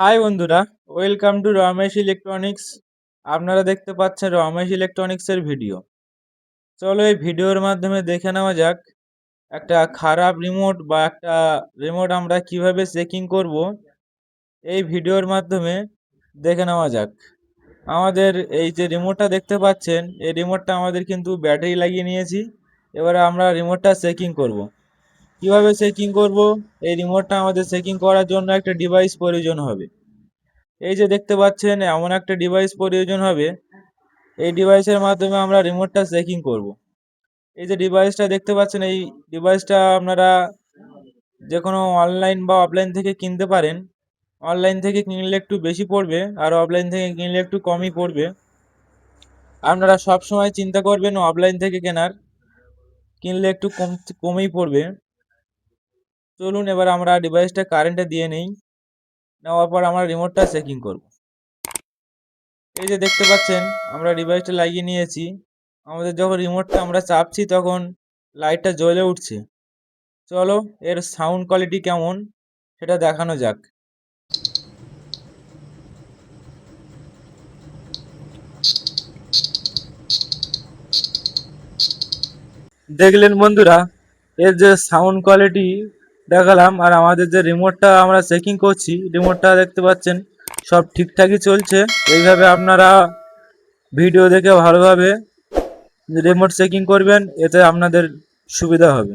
High বন্ধুরা, welcome to Ramesh electronics. আপনারা দেখতে পাচ্ছেন রমেশ ইলেকট্রনিক্সের ভিডিও। চলো এই ভিডিওর মাধ্যমে দেখে নেওয়া যাক একটা খারাপ রিমোট বা একটা রিমোট আমরা কিভাবে চেকিং করব। এই ভিডিওর মাধ্যমে দেখে নেওয়া যাক। আমাদের এই যে রিমোটটা দেখতে পাচ্ছেন, এই রিমোটটা আমাদের কিন্তু ব্যাটারি লাগিয়ে নিয়েছি। এবারে আমরা রিমোটটা চেকিং করব। কিভাবে চেকিং করব? এই রিমোটটা আমাদের চেকিং করার জন্য একটা ডিভাইস প্রয়োজন হবে। এই যে দেখতে পাচ্ছেন এমন একটা ডিভাইস প্রয়োজন হবে। এই ডিভাইসের মাধ্যমে আমরা রিমোটটা চেকিং করব। এই যে ডিভাইসটা দেখতে পাচ্ছেন, এই ডিভাইসটা আপনারা যে কোনো অনলাইন বা অফলাইন থেকে কিনতে পারেন। অনলাইন থেকে কিনলে একটু বেশি পড়বে আর অফলাইন থেকে কিনলে একটু কমই পড়বে। আপনারা সব সময় চিন্তা করবেন অফলাইন থেকে কিনলে একটু কমই পড়বে। চলুন এবার আমরা ডিভাইসটা কারেন্টে দিয়ে নেই। নেওয়ার পর আমরা রিমোটটা চেকিং করব। এই যে দেখতে পাচ্ছেন আমরা ডিভাইসটা লাগিয়ে নিয়েছি। আমাদের যখন রিমোটটা আমরা চাপছি তখন লাইটটা জ্বলে উঠছে। চলো এর সাউন্ড কোয়ালিটি কেমন সেটা দেখানো যাক। দেখলেন বন্ধুরা, এর যে সাউন্ড কোয়ালিটি দেখালাম, আর আমাদের যে রিমোটটা আমরা চেকিং করছি, রিমোটটা দেখতে পাচ্ছেন সব ঠিকঠাকই চলছে। এইভাবে আপনারা ভিডিও দেখে ভালোভাবে রিমোট চেকিং করবেন, এতে আপনাদের সুবিধা হবে।